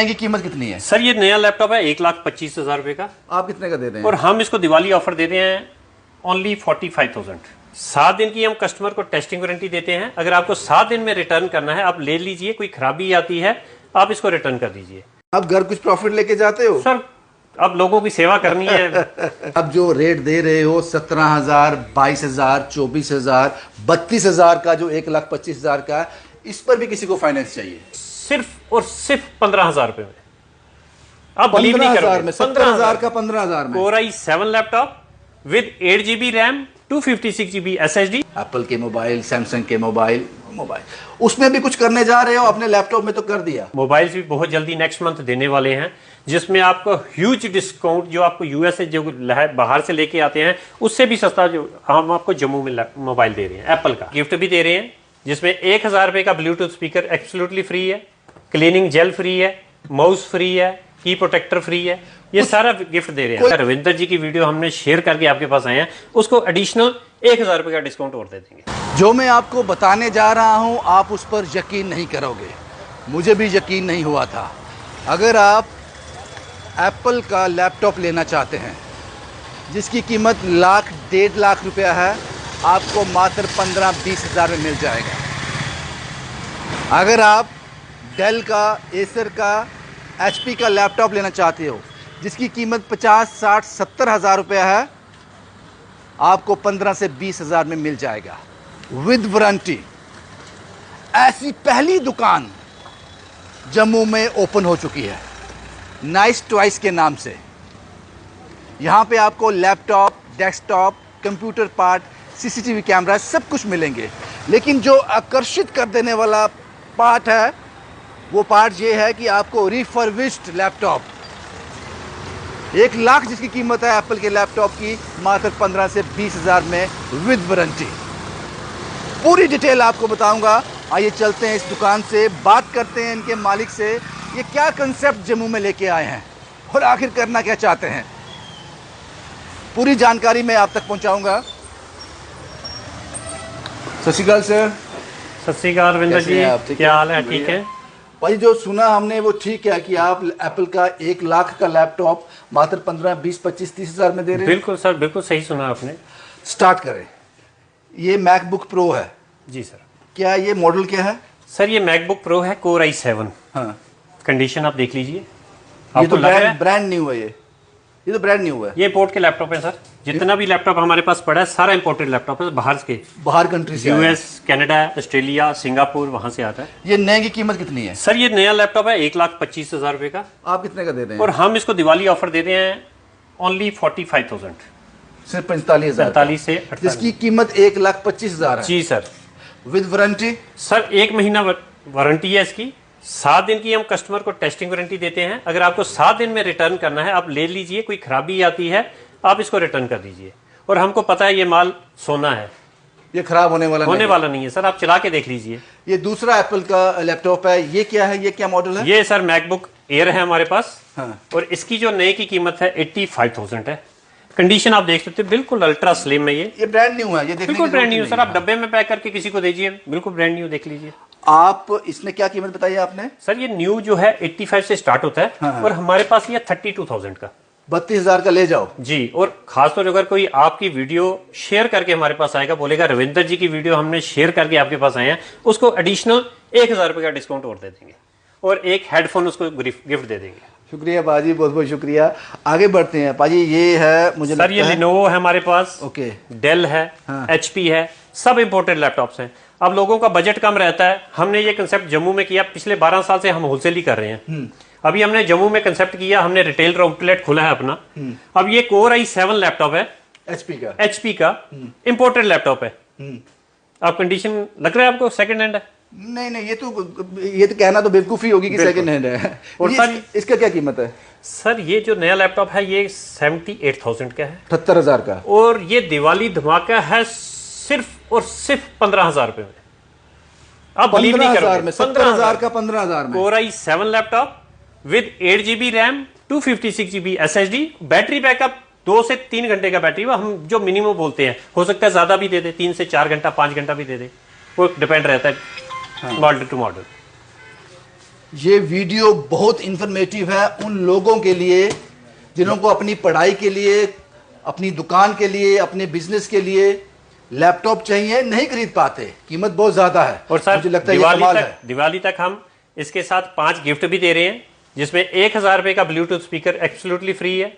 की कीमत कितनी है सर? ये नया लैपटॉप है 1,25,000 रुपए का। आप कितने का दे रहे हैं? और हम इसको दिवाली ऑफर दे रहे हैं ओनली 45,000। 7 दिन की हम कस्टमर को टेस्टिंग वारंटी देते हैं। अगर आपको 7 दिन में रिटर्न करना है आप ले लीजिए, कोई खराबी आती है आप इसको रिटर्न कर दीजिए। आप घर कुछ प्रॉफिट लेके जाते हो सर अब लोगों की सेवा करनी है। अब जो रेट दे रहे हो 17,000, 22,000, 24,000, 32,000 का, जो 1,25,000 का, इस पर भी किसी को फाइनेंस चाहिए सिर्फ और सिर्फ 15,000 रुपए में। आप बिलीव नहीं 15,000 करोगे, में 17,000 का 15,000 में Core i7 laptop with 8 GB RAM 256 GB SSD। Apple के मोबाइल, सैमसंग के मोबाइल, उसमें भी कुछ करने जा रहे हो? अपने लैपटॉप में तो कर दिया। मोबाइल्स भी बहुत जल्दी नेक्स्ट मंथ देने वाले हैं, जिसमें आपको ह्यूज डिस्काउंट, जो आपको यूएस से जो बाहर से लेके आते हैं उससे भी सस्ता जो हम आपको जम्मू में मोबाइल दे रहे हैं। एप्पल का गिफ्ट भी दे रहे हैं, जिसमें 1,000 रुपए का ब्लूटूथ स्पीकर एब्सोल्युटली फ्री है, क्लीनिंग जेल फ्री है, माउस फ्री है, की प्रोटेक्टर फ्री है। ये सारा गिफ्ट दे रहे हैं। रविंदर जी की वीडियो हमने शेयर करके आपके पास आए हैं, उसको एडिशनल 1,000 रुपए का डिस्काउंट और दे देंगे। जो मैं आपको बताने जा रहा हूं आप उस पर यकीन नहीं करोगे, मुझे भी यकीन नहीं हुआ था। अगर आप एप्पल का लैपटॉप लेना चाहते हैं जिसकी कीमत 1,00,000 1.5 लाख रुपया है, आपको मात्र 15-20 हज़ार में मिल जाएगा। अगर आप डेल का, एसर का, एचपी का लैपटॉप लेना चाहते हो जिसकी कीमत 50, 60, 70 हज़ार रुपया है, आपको 15 से 20 हज़ार में मिल जाएगा विद वारंटी। ऐसी पहली दुकान जम्मू में ओपन हो चुकी है नाइस टॉयज के नाम से। यहाँ पे आपको laptop, desktop, computer part, CCTV camera सब कुछ मिलेंगे। लेकिन जो आकर्षित कर देने वाला पार्ट है वो पार्ट ये है कि आपको रिफर्बिश्ड लैपटॉप 1,00,000 जिसकी कीमत है एप्पल के लैपटॉप की, मात्र 15 से 20 हज़ार में विद वारंटी। पूरी डिटेल आपको बताऊंगा। आइए चलते हैं इस दुकान से, बात करते हैं इनके मालिक से, ये क्या कंसेप्ट जम्मू में लेके आए हैं और आखिर करना क्या चाहते हैं। पूरी जानकारी मैं आप तक पहुंचाऊंगा। सत श्री अकाल सर। सत श्री अकाल रविंदर जी, क्या हाल है? ठीक है भाई, जो सुना हमने वो ठीक है कि आप एप्पल का 1,00,000 का लैपटॉप मात्र 15, 20, 25, 30 हज़ार में दे रहे हैं। बिल्कुल सर, बिल्कुल सही सुना आपने। स्टार्ट करें। ये मैकबुक प्रो है। जी सर। क्या ये मॉडल क्या है? सर ये मैकबुक प्रो है, Core i7। हाँ, कंडीशन आप देख लीजिए। ये तो ब्रांड न्यू है। ये तो ब्रांड न्यू है। ये इंपोर्ट के लैपटॉप है सर। जितना भी लैपटॉप हमारे पास पड़ा है सारा इंपोर्टेड लैपटॉप है, बाहर कंट्री से, यूएस, कनाडा, ऑस्ट्रेलिया, सिंगापुर, वहां से आता है। ये नए की कीमत कितनी है? सर ये नया लैपटॉप है 1,25,000 रुपए का। आप कितने का दे रहे हैं? और हम इसको दिवाली ऑफर दे रहे हैं ओनली 45,000, सिर्फ 45,000, 45 से 48, जिसकी कीमत 1,25,000 है। जी सर। With warranty? सर 1 महीना वारंटी है इसकी। 7 दिन की हम कस्टमर को टेस्टिंग वारंटी देते हैं। अगर आपको 7 दिन में रिटर्न करना है आप ले लीजिए, कोई खराबी आती है आप इसको रिटर्न कर दीजिए। और हमको पता है ये माल सोना है, ये खराब होने वाला नहीं है सर। आप चला के देख लीजिए। ये दूसरा एप्पल का लैपटॉप है, ये क्या है, ये क्या मॉडल है? ये सर मैकबुक एयर है हमारे पास। हाँ। और इसकी जो नए की कीमत है 85,000 है। कंडीशन आप देख सकते हो, बिल्कुल अल्ट्रा स्लिम है। ये ब्रांड न्यू है, ये बिल्कुल ब्रांड न्यू सर। आप डब्बे में पैक करके किसी को दीजिए, बिल्कुल ब्रांड न्यू, देख लीजिए आप। इसमें क्या कीमत बताई आपने? सर ये न्यू जो है 85 से स्टार्ट होता है। हाँ। और हमारे पास ये 32,000 का, 32,000 का ले जाओ जी। और खासतौर अगर कोई आपकी वीडियो शेयर करके हमारे पास आएगा, बोलेगा रविंदर जी की वीडियो हमने शेयर करके आपके पास आए हैं, उसको एडिशनल 1,000 रुपए का डिस्काउंट और दे देंगे और एक हेडफोन उसको गिफ्ट दे देंगे। शुक्रिया पाजी, बहुत बहुत शुक्रिया। आगे बढ़ते हैं पाजी। ये है मुझे सर ये लिनोवो है हमारे पास, ओके, डेल है, हाँ। एचपी है, सब इंपोर्टेड लैपटॉप्स हैं। अब लोगों का बजट कम रहता है, हमने ये कंसेप्ट जम्मू में किया। पिछले 12 साल से हम होलसेल ही कर रहे हैं। अभी हमने जम्मू में कंसेप्ट किया, हमने रिटेल आउटलेट खोला है अपना। अब ये Core i7 लैपटॉप है, एचपी का इंपोर्टेड लैपटॉप है। अब कंडीशन लग रहा है आपको सेकंड हैंड है? नहीं, ये तो कहना तो बेवकूफी होगी कि सेकंड हैंड है। और सर इसका क्या कीमत है? सर ये जो नया लैपटॉप है ये 78,000 का है, 78,000 का। और ये दिवाली धमाका है सिर्फ और सिर्फ 15,000 रुपए में। आप बिलीव नहीं करोगे, 17,000 का 15,000 में। Core i7 laptop with 8 GB RAM 256 GB SSD, battery backup 2 से 3 घंटे का बैटरी, हम जो मिनिमम बोलते हैं, हो सकता है ज्यादा भी दे दे, 3 से 4 घंटा, 5 घंटा भी दे दे, वो डिपेंड रहता है मॉडल टू मॉडल। ये वीडियो बहुत इंफॉर्मेटिव है उन लोगों के लिए जिन्हों को अपनी पढ़ाई के लिए, अपनी दुकान के लिए, अपने बिजनेस के लिए लैपटॉप चाहिए, नहीं खरीद पाते, कीमत बहुत ज्यादा है। और सर मुझे लगता है ये कमाल है। दिवाली तक हम इसके साथ 5 गिफ्ट भी दे रहे हैं, जिसमें 1000 रुपए का ब्लूटूथ स्पीकर एब्सोल्युटली फ्री है,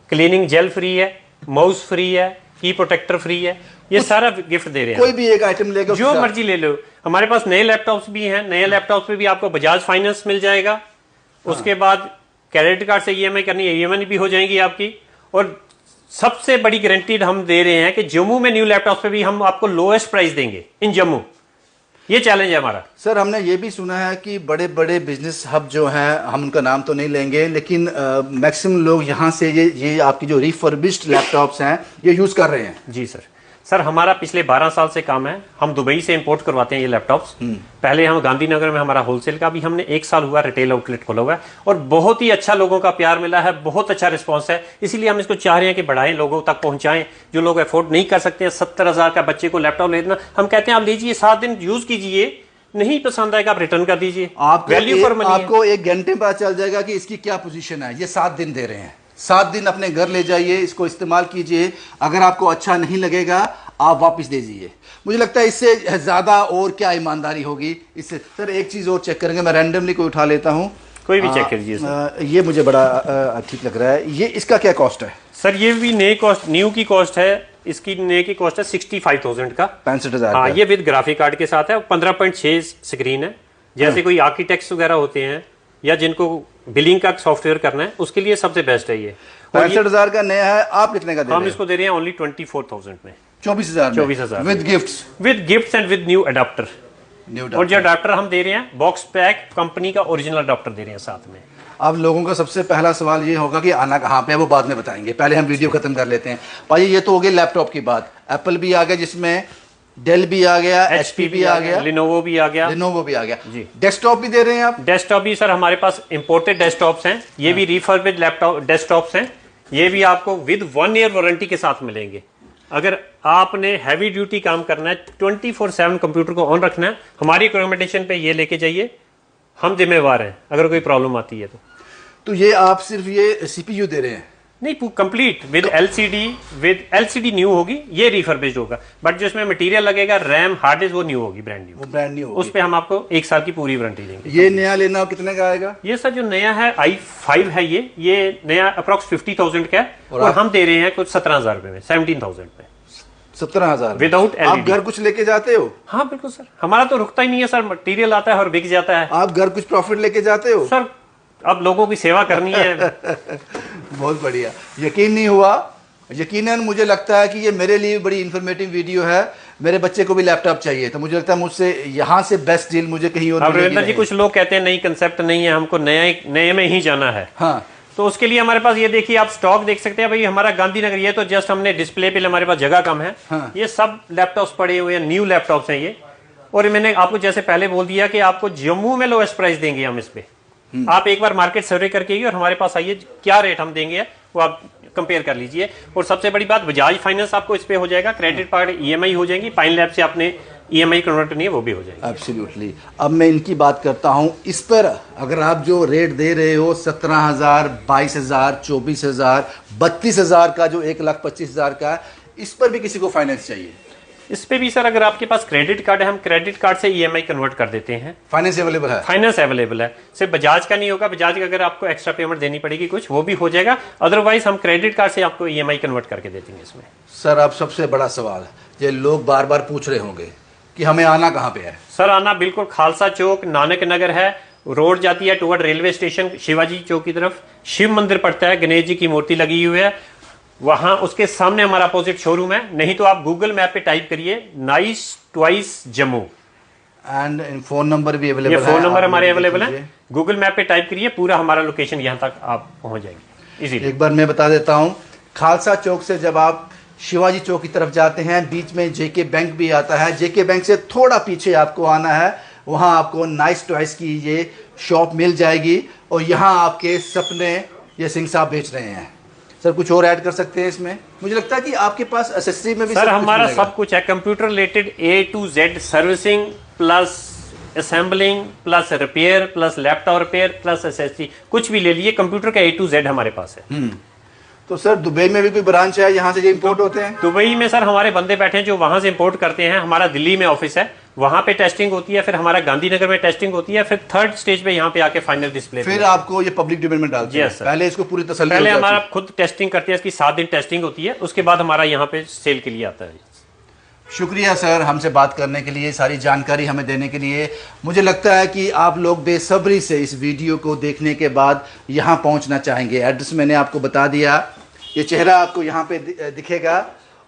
क्लीनिंग जेल फ्री है, माउस फ्री है, की प्रोटेक्टर फ्री है, ये सारा गिफ्ट दे रहे हैं। कोई भी एक आइटम लेगा, जो मर्जी ले लो। हमारे पास नए लैपटॉप्स भी हैं, नए लैपटॉप्स पे भी आपको बजाज फाइनेंस मिल जाएगा। उसके बाद क्रेडिट कार्ड से ईएमआई करनी है, ईएमआई भी हो जाएगी आपकी। और सबसे बड़ी गारंटीड हम दे रहे हैं कि जम्मू में न्यू लैपटॉप पे भी हम आपको लोएस्ट प्राइस देंगे इन जम्मू। ये चैलेंज है हमारा। सर हमने ये भी सुना है कि बड़े बड़े बिजनेस हब जो हैं, हम उनका नाम तो नहीं लेंगे, लेकिन मैक्सिमम लोग यहाँ से ये आपकी जो रिफर्बिश्ड लैपटॉप्स हैं ये यूज़ कर रहे हैं। जी सर हमारा पिछले 12 साल से काम है। हम दुबई से इंपोर्ट करवाते हैं ये लैपटॉप्स। पहले हम गांधीनगर में हमारा होलसेल का भी हमने 1 साल हुआ रिटेल आउटलेट खोला हुआ है, और बहुत ही अच्छा लोगों का प्यार मिला है, बहुत अच्छा रिस्पांस है। इसीलिए हम इसको चाह रहे हैं कि बढ़ाएं, लोगों तक पहुंचाएं। जो लोग अफोर्ड नहीं कर सकते हैं, 70,000 का बच्चे को लैपटॉप ले देना, हम कहते हैं आप लीजिए, 7 दिन यूज कीजिए, नहीं पसंद आएगा आप रिटर्न कर दीजिए। Value for money. आपको 1 घंटे में पता चल जाएगा कि इसकी क्या पोजीशन है। ये 7 दिन दे रहे हैं, 7 दिन अपने घर ले जाइए, इसको इस्तेमाल कीजिए। अगर आपको अच्छा नहीं लगेगा आप वापस दे दीजिए। मुझे लगता है इससे ज़्यादा और क्या ईमानदारी होगी इससे। सर एक चीज़ और चेक करेंगे, मैं रैंडमली कोई उठा लेता हूँ, कोई भी चेक कीजिए। ये मुझे बड़ा ठीक लग रहा है। ये इसका क्या कॉस्ट है? सर ये भी नई कॉस्ट, न्यू की कॉस्ट है, इसकी नए की कॉस्ट है 65,000 का, 65,000। हाँ, ये विद ग्राफिक कार्ड के साथ है। 15.6 स्क्रीन है। जैसे कोई आर्किटेक्ट्स वगैरह होते हैं या जिनको बिलिंग का सॉफ्टवेयर करना है, उसके लिए सबसे बेस्ट है ये। 65,000 का नया है। आप कितने का दे रहे हैं? हम इसको दे रहे हैं ओनली 24,000 में। 24,000 with gifts and with new adapter. और जो अडाप्टर हम दे रहे हैं, बॉक्स पैक कंपनी का ओरिजिनल अडाप्टर दे रहे हैं साथ में। अब लोगों का सबसे पहला सवाल ये होगा कि आना कहाँ पे है, वो बाद में बताएंगे, पहले हम वीडियो खत्म कर लेते हैं। भाई ये तो हो गई लैपटॉप की बात। एप्पल भी आ गया, जिसमें डेल भी आ गया, HP भी आ गया, लिनोवो भी आ गया जी। डेस्कटॉप भी दे रहे हैं आप? डेस्कटॉप भी सर हमारे पास इंपोर्टेड डेस्कटॉप्स हैं, ये भी रिफर्बिश्ड लैपटॉप डेस्कटॉप्स हैं। ये भी आपको विद 1 ईयर वारंटी के साथ मिलेंगे। अगर आपने हैवी ड्यूटी काम करना है, 24/7 कंप्यूटर को ऑन रखना है, हमारी रिकमेंडेशन पे ये लेके जाइए, हम जिम्मेवार हैं अगर कोई प्रॉब्लम आती है तो ये आप सिर्फ ये CPU दे रहे हैं? नहीं, कंप्लीट विद LCD न्यू होगी, ये रिफर्बिश्ड होगा, बट जो इसमें मटेरियल लगेगा, रैम, हार्ड डिस्क, वो न्यू होगी, ब्रांड न्यू होगी। उस पे हम आपको 1 साल की पूरी वारंटी देंगे। ये नया लेना कितने का आएगा? ये सर जो नया है i5 है, ये नया अप्रोक्स 50,000 का है, और हम दे रहे हैं कुछ 17,000 रुपए में, 17,000 पे। 17,000 विदाउट LED। आप घर कुछ लेके जाते हो? हाँ बिल्कुल सर, हमारा तो रुकता ही नहीं है सर, मटेरियल आता है और बिक जाता है। आप घर कुछ प्रॉफिट लेके जाते हो? सर अब लोगों की सेवा करनी है। बहुत बढ़िया। यकीन नहीं हुआ, यकीनन मुझे लगता है कि ये मेरे लिए बड़ी इंफॉर्मेटिव वीडियो है। मेरे बच्चे को भी लैपटॉप चाहिए, तो मुझे लगता है मुझसे यहाँ से बेस्ट डील मुझे कहीं और अब रविंदर जी, कुछ लोग कहते हैं नहीं, कंसेप्ट नहीं है, हमको नए में ही जाना है। हाँ, तो उसके लिए हमारे पास ये देखिए, आप स्टॉक देख सकते हैं भाई, हमारा गांधीनगर, ये तो जस्ट हमने डिस्प्ले पे, हमारे पास जगह कम है। हाँ। ये सब लैपटॉप्स पड़े हुए हैं, न्यू लैपटॉप्स हैं ये। और मैंने आपको जैसे पहले बोल दिया कि आपको जम्मू में लोएस्ट प्राइस देंगे हम इस पे। आप एक बार मार्केट सर्वे करके आइए और हमारे पास आइए, क्या रेट हम देंगे वो आप कंपेयर कर लीजिए। और सबसे बड़ी बात, बजाज फाइनेंस आपको इस पे हो जाएगा, क्रेडिट कार्ड EMI हो जाएंगी, पाइन लैब से आपने EMI कन्वर्ट करनी है, वो भी हो जाएगी। एब्सोल्युटली। अब मैं इनकी बात करता हूँ। इस पर अगर आप जो रेट दे रहे हो 17,000, 22,000, 24,000, 32,000 का, जो 1,25,000 का, इस पर भी किसी को फाइनेंस चाहिए? इस पे भी सर अगर आपके पास क्रेडिट कार्ड है, हम क्रेडिट कार्ड से EMI कन्वर्ट कर देते हैं। फाइनेंस अवेलेबल है? फाइनेंस अवेलेबल है। सिर्फ बजाज का नहीं होगा, बजाज का अगर आपको एक्स्ट्रा पेमेंट देनी पड़ेगी कुछ, वो भी हो जाएगा। अदरवाइज हम क्रेडिट कार्ड से आपको EMI कन्वर्ट करके दे देंगे इसमें। सर अब सबसे बड़ा सवाल, ये लोग बार बार पूछ रहे होंगे कि हमें आना कहाँ पे है? सर आना बिल्कुल खालसा चौक, नानक नगर है, रोड जाती है टुवर्ड रेलवे स्टेशन, शिवाजी चौक की तरफ शिव मंदिर पड़ता है, गणेश जी की मूर्ति लगी हुई है वहां, उसके सामने हमारा अपोजिट शोरूम है। नहीं तो आप गूगल मैप पे टाइप करिए nice toys Jammu, and phone number भी अवेलेबल है। ये फोन नंबर हमारे अवेलेबल है, गूगल मैप पे टाइप करिए, पूरा हमारा लोकेशन यहाँ तक आप पहुंच जाएंगे इजीली। एक बार मैं बता देता हूँ, खालसा चौक से जब आप शिवाजी चौक की तरफ जाते हैं, बीच में JK बैंक भी आता है, JK बैंक से थोड़ा पीछे आपको आना है, वहाँ आपको नाइस टॉयज की ये शॉप मिल जाएगी। और यहाँ आपके सपने ये सिंह साहब बेच रहे हैं। सर कुछ और ऐड कर सकते हैं इसमें? मुझे लगता है कि आपके पास एसेसरी में भी सर हमारा सब कुछ है, computer related A to Z servicing plus assembling plus repair plus laptop repair plus SSD, कुछ भी ले लीजिए, कंप्यूटर का A to Z हमारे पास है। तो सर दुबई में भी कोई ब्रांच है यहाँ से जो इम्पोर्ट होते हैं? दुबई में सर हमारे बंदे बैठे हैं जो वहां से इंपोर्ट करते हैं। हमारा दिल्ली में ऑफिस है, वहां पे टेस्टिंग होती है, फिर हमारा गांधीनगर में टेस्टिंग होती है, फिर थर्ड स्टेज पे यहाँ पे आके फाइनल डिस्प्ले, फिर आपको ये पब्लिक डोमेन में डालते हैं। Yes, sir। पहले इसको पूरी तसल्ली पहले हो जाती हमारा है। खुद टेस्टिंग करते हैं, इसकी 7 दिन टेस्टिंग होती है, उसके बाद हमारा यहाँ पे सेल के लिए आता है। शुक्रिया सर हमसे बात करने के लिए, सारी जानकारी हमें देने के लिए। मुझे लगता है कि आप लोग बेसब्री से इस वीडियो को देखने के बाद यहाँ पहुँचना चाहेंगे। एड्रेस मैंने आपको बता दिया, ये चेहरा आपको यहाँ पे दिखेगा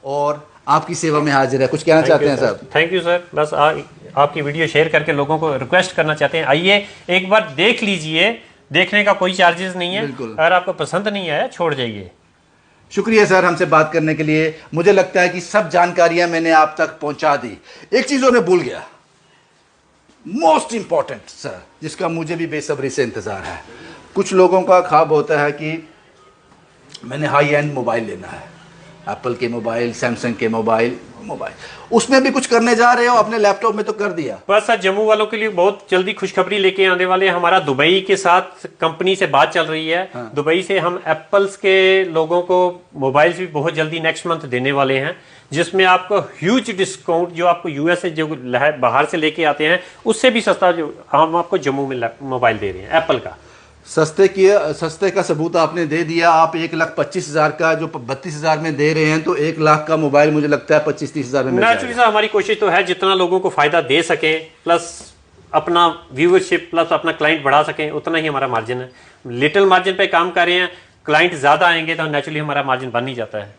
और आपकी सेवा में हाजिर है। कुछ कहना चाहते हैं सर? थैंक यू सर, बस आपकी वीडियो शेयर करके लोगों को रिक्वेस्ट करना चाहते हैं, आइए एक बार देख लीजिए, देखने का कोई चार्जेस नहीं है, अगर आपको पसंद नहीं आया छोड़ जाइए। शुक्रिया सर हमसे बात करने के लिए। मुझे लगता है कि सब जानकारियां मैंने आप तक पहुंचा दी। एक चीज़ मैं भूल गया, मोस्ट इंपॉर्टेंट सर, जिसका मुझे भी बेसब्री से इंतज़ार है। कुछ लोगों का ख्वाब होता है कि मैंने हाई एंड मोबाइल लेना है, एप्पल के मोबाइल, सैमसंग के मोबाइल, उसमें भी कुछ करने जा रहे हो? अपने लैपटॉप में तो कर दिया। बस सर जम्मू वालों के लिए बहुत जल्दी खुशखबरी लेके आने वाले हैं। हमारा दुबई के साथ कंपनी से बात चल रही है। हाँ। दुबई से हम एप्पल्स के लोगों को मोबाइल्स भी बहुत जल्दी नेक्स्ट मंथ देने वाले हैं, जिसमें आपको ह्यूज डिस्काउंट, जो आपको यूएस से जो बाहर से लेके आते हैं उससे भी सस्ता जो हम आपको जम्मू में मोबाइल दे रहे हैं एप्पल का। सस्ते का सबूत आपने दे दिया। आप 1,25,000 का जो 32,000 में दे रहे हैं, तो 1 लाख का मोबाइल मुझे लगता है 25-30 हज़ार में मिल जाएगा। नेचुरली सर हमारी कोशिश तो है जितना लोगों को फायदा दे सकें, प्लस अपना व्यूअरशिप प्लस अपना क्लाइंट बढ़ा सकें, उतना ही हमारा मार्जिन है। लिटिल मार्जिन पे काम कर रहे हैं, क्लाइंट ज्यादा आएंगे तो नेचुरली हमारा मार्जिन बन ही जाता है।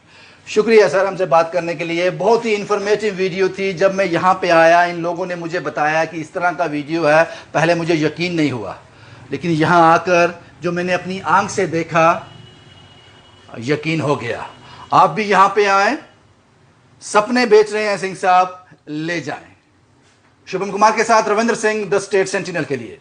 शुक्रिया सर हमसे बात करने के लिए। बहुत ही इन्फॉर्मेटिव वीडियो थी। जब मैं यहाँ पे आया, इन लोगों ने मुझे बताया कि इस तरह का वीडियो है, पहले मुझे यकीन नहीं हुआ, लेकिन यहाँ आकर जो मैंने अपनी आंख से देखा, यकीन हो गया। आप भी यहाँ पे आए, सपने बेच रहे हैं सिंह साहब, ले जाएं। शुभम कुमार के साथ Ravindra Singh, the state sentinel के लिए।